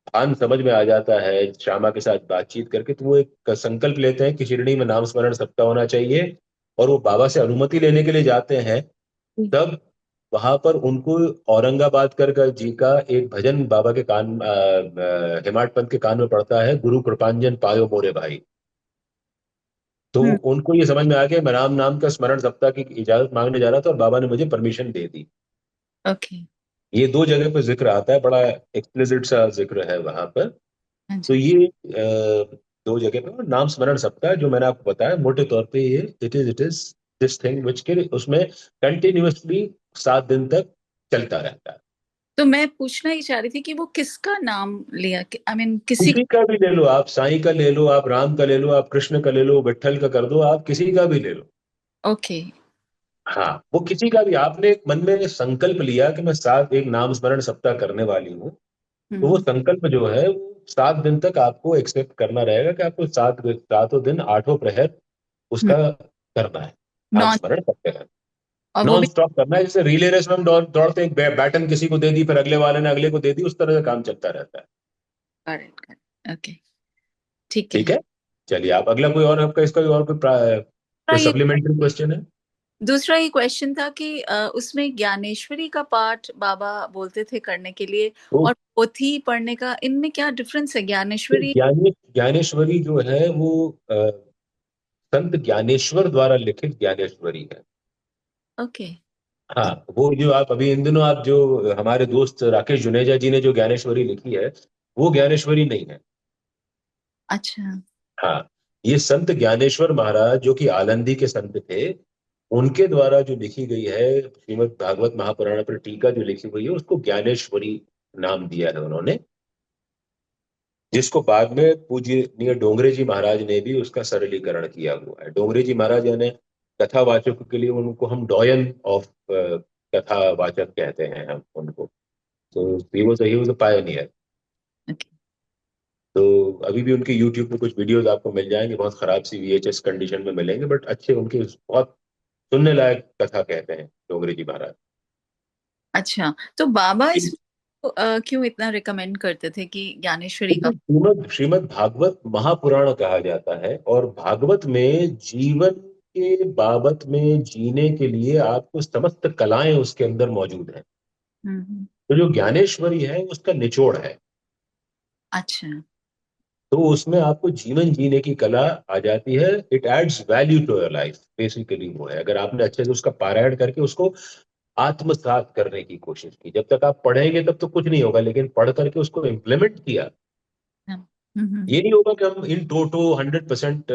Speaker 2: भान समझ में आ जाता है श्यामा के साथ बातचीत करके, तो वो एक संकल्प लेते हैं कि शिरडी में नाम स्मरण सबका होना चाहिए, और वो बाबा से अनुमति लेने के लिए जाते हैं। तब वहां पर उनको औरंगाबाद कर जी का एक भजन बाबा के कान, हेमाड पंथ के कान में पड़ता है, गुरु कृपांजन पायो मोरे भाई। तो
Speaker 6: हम्म।
Speaker 2: उनको ये समझ में आ गया, मैं राम नाम का स्मरण सप्ताह की इजाजत मांगने जा रहा था और बाबा ने मुझे परमिशन दे दी।
Speaker 6: ओके।
Speaker 2: ये 2 जगह पर जिक्र आता है, बड़ा एक्सप्लिसिट सा जिक्र है वहां पर।
Speaker 6: हाँ
Speaker 2: तो
Speaker 6: जी।
Speaker 2: ये 2 जगह पे, और नाम स्मरण सप्ताह जो मैंने आपको बताया मोटे तौर पे, ये it is this thing which के उसमें कंटिन्यूअसली 7 दिन तक चलता रहता है।
Speaker 6: तो मैं पूछना ही चाह रही थी कि वो किसका नाम लिया, आई मीन किसी।
Speaker 2: किसी का भी ले लो, आप साईं का ले लो, आप राम का ले लो, आप कृष्ण का ले लो, विट्ठल का कर दो, आप किसी का भी ले लो।
Speaker 6: ओके।
Speaker 2: हाँ, वो किसी का भी, आपने एक मन में संकल्प लिया कि मैं 7 एक नाम स्मरण सप्ताह करने वाली हूँ, तो वो
Speaker 6: हम्म।
Speaker 2: संकल्प जो है वो 7 दिन तक आपको एक्सेप्ट करना रहेगा कि आपको 7 7 दिन 8 प्रहर
Speaker 6: हम्म।
Speaker 2: उसका करना है। आप
Speaker 6: नॉन,
Speaker 2: स्मरण करते हैं,
Speaker 6: और वो
Speaker 2: नॉन
Speaker 6: भी
Speaker 2: स्टॉप करना है। जैसे रिले रेस में हम दौड़ते हैं, बैटन किसी को दे दी, फिर अगले वाले ने अगले को दे दी, उस तरह से काम चलता रहता है।
Speaker 6: करेक्ट करेक्ट, ओके, ठीक
Speaker 2: ठीक
Speaker 6: है।
Speaker 2: है, चलिए आप अगला, कोई और आपका इसका और कोई
Speaker 6: ये
Speaker 2: सप्लीमेंट्री क्वेश्चन है?
Speaker 6: दूसरा ये क्वेश्चन था कि उसमें ज्ञानेश्वरी का पाठ बाबा बोलते थे करने के लिए,
Speaker 2: तो
Speaker 6: और पोथी पढ़ने का, इनमें क्या डिफरेंस है? ज्ञानेश्वरी।
Speaker 2: ज्ञानेश्वरी जो है वो संत ज्ञानेश्वर द्वारा लिखित ज्ञानेश्वरी है।
Speaker 6: ओके।
Speaker 2: हाँ, वो जो आप अभी इन दिनों आप जो हमारे दोस्त राकेश जुनेजा जी ने जो ज्ञानेश्वरी लिखी है, वो ज्ञानेश्वरी नहीं है।
Speaker 6: अच्छा।
Speaker 2: हाँ, ये संत ज्ञानेश्वर महाराज जो कि आलंदी के संत थे, उनके द्वारा जो लिखी गई है श्रीमद् भागवत महापुराण पर टीका जो लिखी हुई है, उसको ज्ञानेश्वरी नाम दिया है उन्होंने, जिसको बाद में पूज्यनीय डोंगरे जी महाराज ने भी उसका सरलीकरण किया हुआ है। डोंगरे जी महाराज यानी कथावाचक के लिए उनको हम डॉयन ऑफ कथावाचक कहते हैं हम उनको। तो he was a Pioneer.
Speaker 6: Okay.
Speaker 2: तो अभी भी उनके यूट्यूब पे कुछ वीडियोस आपको मिल जाएंगे, बहुत खराब सी वीएचएस कंडीशन में मिलेंगे, बट अच्छे उनके बहुत सुनने लायक कथा कहते हैं डोंगरे जी महाराज।
Speaker 6: अच्छा, तो बाबा इसमें क्यों इतना रिकमेंड करते थे कि ज्ञानेश्वरी का?
Speaker 2: क्योंकि श्रीमद् श्रीमद् भागवत महापुराण कहा जाता है, और भागवत में जीवन के बाबत में जीने के लिए आपको समस्त कलाएं उसके अंदर मौजूद हैं।
Speaker 6: हम्म।
Speaker 2: तो जो ज्ञानेश्वरी है उसका निचोड़ है।
Speaker 6: अच्छा।
Speaker 2: तो उसमें आपको जीवन जीने की कला आ जाती है। It adds value to your life, basically वो है। अगर आपने अच्छे से उसका पारायण करके उसको आत्मसात करने की कोशिश की, जब तक आप पढ़ेंगे तब तो कुछ नहीं होगा, लेकिन पढ़ करके उसको इम्प्लीमेंट किया,
Speaker 6: हाँ, हम्म।
Speaker 2: ये नहीं होगा कि हम इन टोटो 100%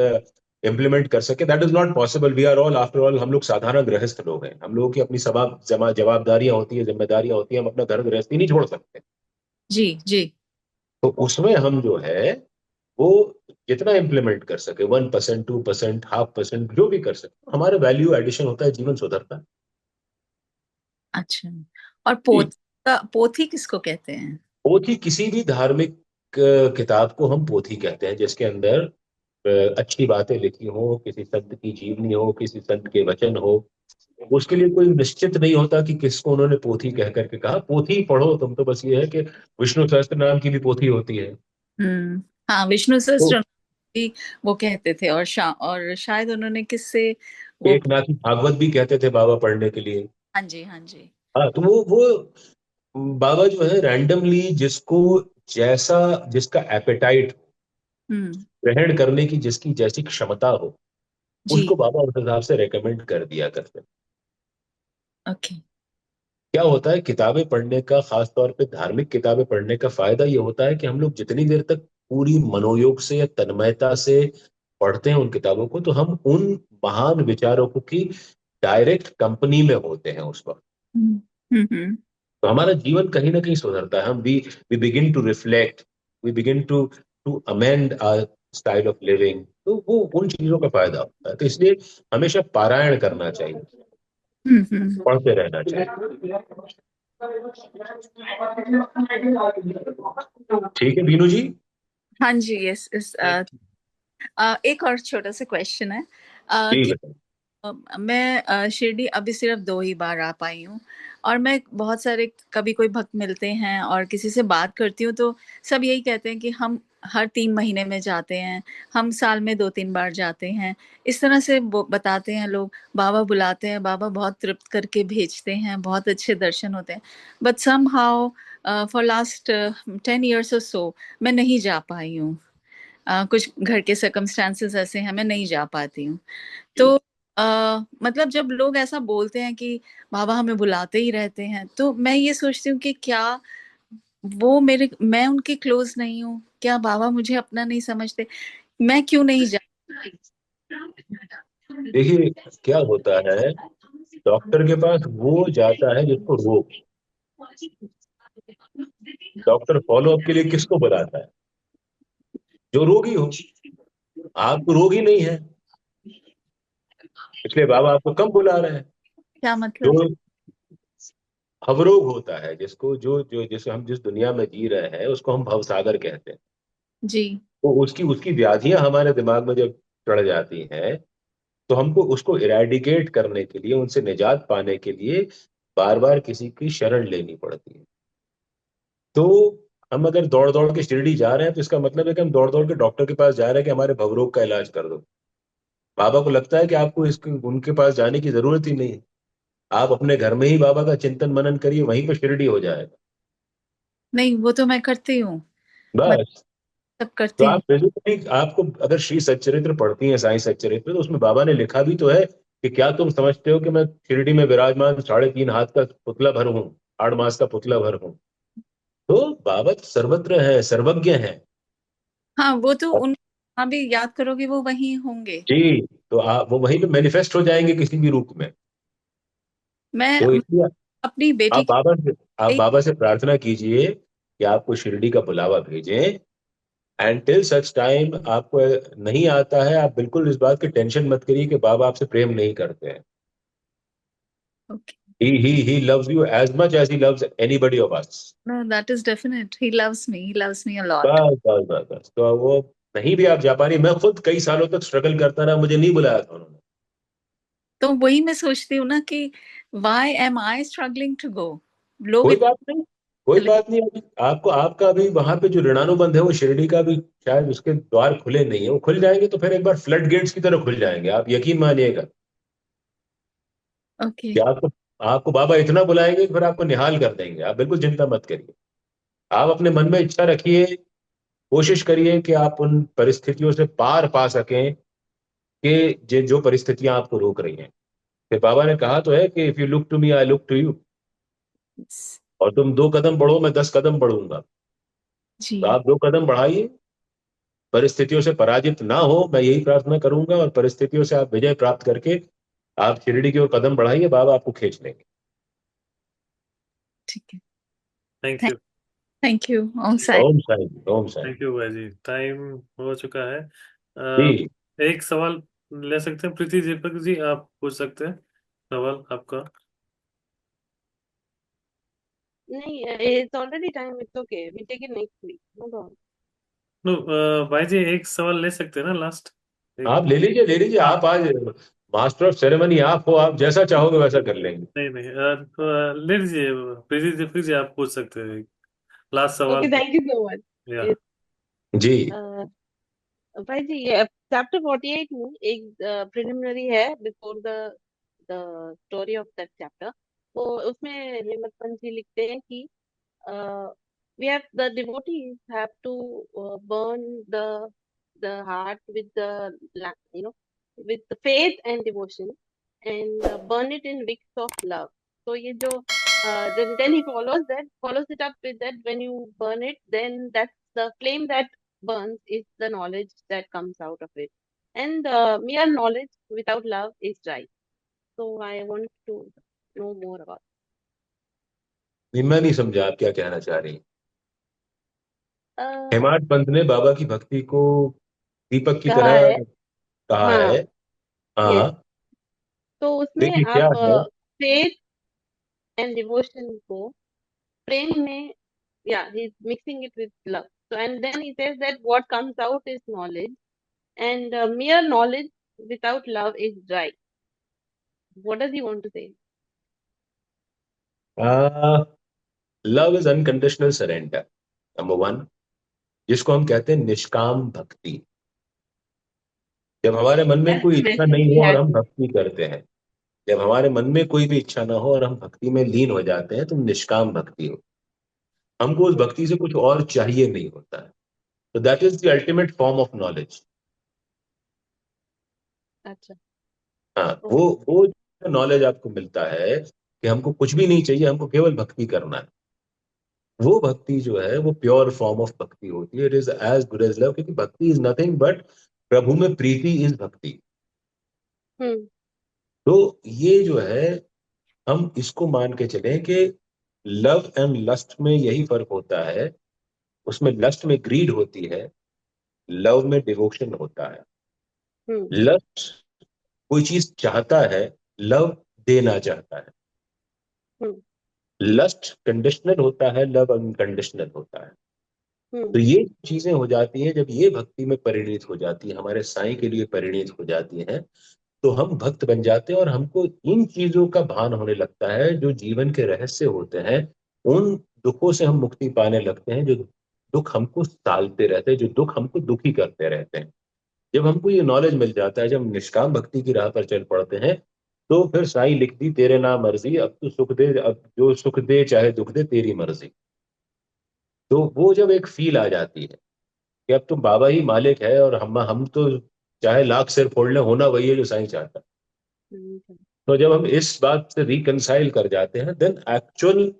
Speaker 2: इम्प्लीमेंट कर सके। That is not possible. We are all after all, हम लोग साधारण गृहस्थ लोग हैं, हम लोगों की अपनी जवाबदारियां होती है, जिम्मेदारियां होती है, हम अपना घर गृहस्थी नहीं छोड़ सकते।
Speaker 6: जी जी।
Speaker 2: तो उसमें हम जो है वो जितना इम्प्लीमेंट कर सके, 1%, 2%, 0.5%, जो भी कर सके, हमारे वैल्यू एडिशन होता है, जीवन सुधरता है।
Speaker 6: अच्छा, और
Speaker 2: जी।
Speaker 6: पोथी किसको कहते हैं?
Speaker 2: पोथी किसी भी धार्मिक किताब को हम पोथी कहते हैं, जिसके अंदर अच्छी बातें लिखी हो, किसी संत की जीवनी हो, किसी संत के वचन हो। उसके लिए कोई निश्चित नहीं होता कि किसको उन्होंने पोथी कह करके कहा। पोथी पढ़ो तुम, तो बस ये है कि विष्णु सहस्त्र नाम की भी पोथी होती है।
Speaker 6: हाँ, विष्णु
Speaker 2: तो
Speaker 6: सहस्त्र भी वो कहते थे, और शायद उन्होंने किससे वो।
Speaker 2: एक नाथ भागवत भी कहते थे बाबा पढ़ने के लिए।
Speaker 6: हाँ जी, हाँ जी।
Speaker 2: हाँ, तो वो बाबा जो है रैंडमली जिसको जैसा, जिसका एपेटाइट,
Speaker 6: हम्म।
Speaker 2: ग्रहण करने की जिसकी जैसी क्षमता हो,
Speaker 6: जी।
Speaker 2: उसको बाबा उस हिसाब से रेकमेंड कर दिया करते हैं।
Speaker 6: ओके।
Speaker 2: क्या होता है किताबें पढ़ने का, खास तौर पे धार्मिक किताबें पढ़ने का फायदा ये होता है कि हम लोग जितनी देर तक पूरी मनोयोग से या तन्मयता से पढ़ते हैं उन किताबों को, तो हम उन महान विचारकों की डायरेक्ट कंपनी में होते हैं उस वक्त।
Speaker 6: हम्म हम्म।
Speaker 2: तो हमारा जीवन कहीं ना कहीं सुधरता है। हम we begin to reflect, we begin to amend our style of living. तो वो उन चीजों का फायदा होता है। तो इसलिए हमेशा पारायण करना चाहिए,
Speaker 6: हम्म।
Speaker 2: पढ़ते रहना चाहिए। ठीक है बीनू जी।
Speaker 6: हाँ जी, यस यस। एक और छोटा सा क्वेश्चन है
Speaker 2: ठीक
Speaker 6: कि
Speaker 2: है।
Speaker 6: मैं शिरडी अभी सिर्फ 2 ही बार आ पाई हूँ, और मैं बहुत सारे, कभी कोई भक्त मिलते हैं और किसी से बात करती हूँ, तो सब यही कहते हैं कि हम हर 3 महीने में जाते हैं, हम साल में 2-3 बार जाते हैं। इस तरह से वो बताते हैं लोग। बाबा बुलाते हैं, बाबा बहुत तृप्त करके भेजते हैं, बहुत अच्छे दर्शन होते हैं। But somehow for last 10 years और सो मैं नहीं जा पाई हूँ। कुछ घर के सर्कमस्टांसेस ऐसे हैं, मैं नहीं जा पाती हूँ। तो मतलब जब लोग ऐसा बोलते हैं कि बाबा हमें बुलाते ही रहते हैं, तो मैं ये सोचती हूँ कि क्या मैं उनके क्लोज नहीं हूँ? क्या बाबा मुझे अपना नहीं समझते? मैं क्यों नहीं जा?
Speaker 2: देखिए क्या होता है, डॉक्टर के पास वो जाता है जिसको रोग। डॉक्टर फॉलोअप के लिए किसको बुलाता है? जो रोगी हो। आप रोगी नहीं है, इसलिए बाबा आपको कम बुला रहे हैं।
Speaker 6: क्या मतलब?
Speaker 2: जो भवरोग होता है, जिसको जो जो जिस हम जिस दुनिया में जी रहे हैं उसको हम भवसागर कहते हैं।
Speaker 6: जी।
Speaker 2: तो उसकी उसकी व्याधियां हमारे दिमाग में जब चढ़ जाती हैं, तो हमको उसको इरेडिकेट करने के लिए, उनसे निजात पाने के लिए बार बार किसी की शरण लेनी पड़ती है। तो हम अगर दौड़ दौड़ के शिरडी जा रहे हैं तो इसका मतलब है कि हम दौड़ दौड़ के डॉक्टर के पास जा रहे हैं कि हमारे भवरोग का इलाज कर दो। बाबा को लगता है कि आपको इसके उनके पास जाने की जरूरत ही नहीं है, आप अपने घर में ही बाबा का चिंतन मनन करिए, वहीं पर शिरडी हो जाएगा।
Speaker 6: नहीं, वो तो मैं करती हूँ, मैं
Speaker 2: बस।
Speaker 6: सब
Speaker 2: तो
Speaker 6: करती
Speaker 2: आप
Speaker 6: हूँ।
Speaker 2: बेसिकली, आपको अगर श्री सच्चरित्र पढ़ती हैं, साईं सच्चरित्र, तो उसमें बाबा ने लिखा भी तो है कि क्या तुम समझते हो कि मैं शिरडी में विराजमान 3.5 हाथ का पुतला भर हूँ, 8 मास का पुतला भर हूँ। तो बाबा तो सर्वत्र है, सर्वज्ञ है।
Speaker 6: हाँ, वो तो उन हाँ भी याद करोगे वो वहीं होंगे।
Speaker 2: जी। तो आप वो वहीं पे मैनिफेस्ट हो जाएंगे किसी भी रूप में। तो
Speaker 6: मैं
Speaker 2: इसलिए
Speaker 6: अपनी बेटी
Speaker 2: आप
Speaker 6: की
Speaker 2: बाबा से आप
Speaker 6: एक-
Speaker 2: बाबा से प्रार्थना कीजिए कि आपको शिरडी का बुलावा भेजें। एंड टिल सच टाइम आपको नहीं आता है, आप बिल्कुल इस बात की टेंशन मत करिए कि बाबा आपसे प्रेम नहीं करते हैं।
Speaker 6: Okay,
Speaker 2: He loves you as much as he loves anybody of us.
Speaker 6: That is definite, he loves me a lot.
Speaker 2: बस बस बस बस, तो वो नहीं भी आप जा पा रही, मैं खुद कई सालों तक स्ट्रगल करता रहा, मुझे नहीं बुलाया था उन्होंने।
Speaker 6: तो वही मैं सोचती हूँ ना कि why am I struggling to go. लोग
Speaker 2: कोई
Speaker 6: इतने
Speaker 2: बात नहीं, कोई
Speaker 6: चले-
Speaker 2: बात नहीं। अभी आपको, आपका भी वहां पे जो ऋणानुबंध है वो शिरडी का भी शायद उसके द्वार खुले नहीं है, वो खुल जाएंगे तो फिर एक बार फ्लड गेट्स की तरह खुल जाएंगे, आप यकीन मानिएगा।
Speaker 6: ओके,
Speaker 2: कि आपको आपको बाबा इतना बुलाएंगे कि फिर आपको निहाल कर देंगे, आप बिल्कुल चिंता मत करिए। आप अपने मन में इच्छा रखिए, कोशिश करिए कि आप उन परिस्थितियों से पार पा सकें कि जो परिस्थितियां आपको रोक रही हैं। फिर बाबा ने कहा तो है कि if you look to me I look to you, और तुम 2 कदम बढ़ो मैं 10 कदम बढ़ूंगा। तो
Speaker 6: जी,
Speaker 2: आप 2 कदम बढ़ाइए, परिस्थितियों से पराजित ना हो, मैं यही प्रार्थना करूंगा, और परिस्थितियों से आप विजय प्राप्त करके आप शिरडी की ओर कदम बढ़ाइए, बाबा आपको खींच लेंगे।
Speaker 6: ठीक है।
Speaker 1: Thank you.
Speaker 6: Thank you Om Sai.
Speaker 2: Om Sai, Om Sai.
Speaker 1: Thank you भाई जी, टाइम हो चुका है।
Speaker 2: जी।
Speaker 1: एक सवाल ले सकते हैं, प्रीति दीपक जी आप पूछ सकते हैं सवाल आपका।
Speaker 5: नहीं, it's already time. It's okay. We take it next week. No problem.
Speaker 1: No, भाई जी एक सवाल ले सकते हैं ना लास्ट एक।
Speaker 2: आप ले लीजिए, ले लीजिए, आप आज मास्टर ऑफ सेरेमनी आप हो, आप जैसा चाहोगे वैसा कर लेंगे।
Speaker 1: नहीं नहीं, ले लीजिए, प्रीति दीपक जी आप पूछ सकते हैं लास्ट
Speaker 5: Okay,
Speaker 1: सवाल।
Speaker 5: thank you so much.
Speaker 1: या
Speaker 5: Yes.
Speaker 2: जी।
Speaker 5: Uh, भाई जी, ये चैप्टर 48 में एक प्रिलिमिनरी है before the story of that chapter. तो उसमें हेमंत पंत जी लिखते हैं कि we have the devotees have to burn the heart with with the faith and devotion, and burn it in wicks of love. So ये जो then he follows it up with that, when you burn it, then that's the flame that burns is the knowledge that comes out of it, and mere knowledge without love is dry. So I want to know more about
Speaker 2: नहीं, मैं नहीं समझा आप क्या कहना चाह रही हैं।
Speaker 5: uh,
Speaker 2: हेमाड पंत ने बाबा की भक्ति को दीपक की
Speaker 5: कहा
Speaker 2: तरह
Speaker 5: है।
Speaker 2: कहा
Speaker 5: हाँ।
Speaker 2: है।
Speaker 5: यस।
Speaker 2: हाँ।
Speaker 5: तो उसमें
Speaker 2: देखिए क्या
Speaker 5: आप
Speaker 2: है।
Speaker 5: फेथ एंड डिवोशन को प्रेम में, yeah, he's mixing it with love. So and then he says that what comes out is knowledge, and mere knowledge without love is dry. What does he want to say?
Speaker 2: Love is unconditional surrender, number one, जिसको हम कहते हैं निष्काम भक्ति। जब हमारे मन में
Speaker 5: That's
Speaker 2: कोई
Speaker 5: the
Speaker 2: इच्छा
Speaker 5: message
Speaker 2: नहीं
Speaker 5: we
Speaker 2: हो और
Speaker 5: had
Speaker 2: हम
Speaker 5: to.
Speaker 2: भक्ति करते हैं, जब हमारे मन में कोई भी इच्छा ना हो और हम भक्ति में लीन हो जाते हैं, तो निष्काम भक्ति हो। हमको उस भक्ति से कुछ और चाहिए नहीं होता है। तो that is the ultimate form of knowledge.
Speaker 5: अच्छा।
Speaker 2: हाँ, वो
Speaker 5: Okay.
Speaker 2: वो नॉलेज आपको मिलता है कि हमको कुछ भी नहीं चाहिए, हमको केवल भक्ति करना है। वो भक्ति जो है वो प्योर फॉर्म ऑफ भक्ति होती है। It is as good as love, क्योंकि भक्ति इज नथिंग बट प्रभु में प्रीति इज भक्ति।
Speaker 5: Hmm.
Speaker 2: तो ये जो है, हम इसको मान के चलें कि लव एंड लस्ट में यही फर्क होता है। उसमें लस्ट में ग्रीड होती है, लव में डिवोशन होता है।
Speaker 5: Hmm.
Speaker 2: लस्ट कोई चीज चाहता है, लव देना चाहता है।
Speaker 5: Hmm.
Speaker 2: लस्ट कंडीशनल होता है, लव अनकंडीशनल होता है।
Speaker 5: Hmm.
Speaker 2: तो ये चीजें हो जाती हैं जब ये भक्ति में परिणित हो जाती है, हमारे साईं के लिए परिणित हो जाती हैं, तो हम भक्त बन जाते हैं और हमको इन चीजों का भान होने लगता है जो जीवन के रहस्य होते हैं। उन दुखों से हम मुक्ति पाने लगते हैं जो दुख हमको सालते रहते हैं, जो दुख हमको दुखी करते रहते हैं। जब हमको ये नॉलेज मिल जाता है, जब हम निष्काम भक्ति की राह पर चल पड़ते हैं, तो फिर साईं लिख दी तेरे नाम मर्जी, अब तू सुख दे, अब जो सुख दे चाहे दुख दे तेरी मर्जी। तो वो जब एक फील आ जाती है कि अब तो बाबा ही मालिक है और हम तो चाहे लाख सिर फोड़ ले, होना वही है जो साईं चाहता है।
Speaker 5: हम्म,
Speaker 2: तो जब हम इस बात से रिकनसाइल कर जाते हैं, देन एक्चुअल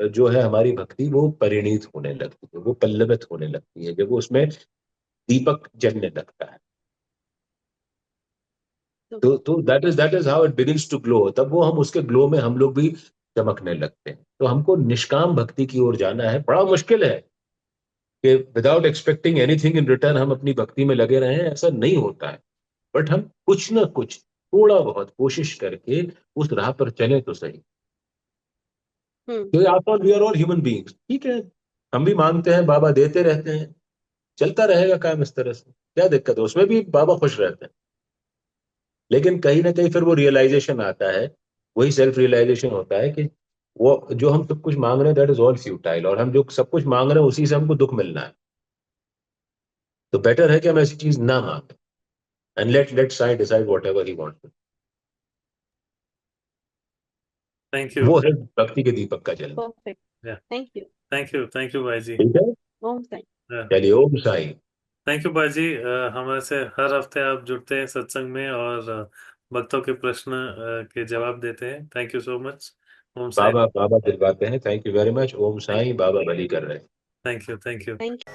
Speaker 2: जो है हमारी भक्ति वो परिणीत होने लगती है, वो पल्लवित होने लगती है, जब वो उसमें दीपक जलने लगता है।
Speaker 5: तो
Speaker 2: तो that is how it begins to glow. तब वो हम उसके ग्लो में हम लोग भी चमकने लगते हैं। तो हमको निष्काम भक्ति की ओर जाना है। बड़ा मुश्किल है कि without expecting anything in return हम अपनी भक्ति में लगे रहें, ऐसा नहीं होता है। बट हम कुछ ना कुछ थोड़ा बहुत कोशिश करके उस राह पर चले तो सही।
Speaker 5: हम्म
Speaker 2: क्योंकि after all we are all human beings, ठीक है। हम भी मांगते हैं, बाबा देते रहते हैं, चलता रहेगा काम इस तरह से, क्या दिक्कत है, उसमें भी बाबा खुश रहते हैं। लेकिन कहीं ना कहीं फिर वो रियलाइजेशन आता है, वही सेल्फ रियलाइजेशन होता है कि वो जो हम सब कुछ मांग रहे हैं दैट इज ऑल फ्यूटाइल, और हम जो सब कुछ मांग रहे हैं उसी से हमको दुख मिलना है। तो बेटर है कि हम ऐसी चीज ना मांगे, and let Sai decide what ever he want.
Speaker 1: Thank you.
Speaker 2: वो है भक्ति के दीपक का जलना।
Speaker 5: परफेक्ट।
Speaker 1: या
Speaker 5: थैंक यू।
Speaker 1: थैंक यू भाई जी।
Speaker 2: ठीक है,
Speaker 5: ओम साई।
Speaker 2: चलिए, ओम साई।
Speaker 1: थैंक यू भाई जी। हमारे से हर हफ्ते आप जुड़ते हैं सत्संग में और भक्तों के प्रश्न के जवाब देते हैं। Thank you so much. Om Sai.
Speaker 2: बाबा बाबा दिलवाते हैं। Thank you very much. Om Sai. बाबा भली कर रहे हैं।
Speaker 1: Thank you.
Speaker 5: थैंक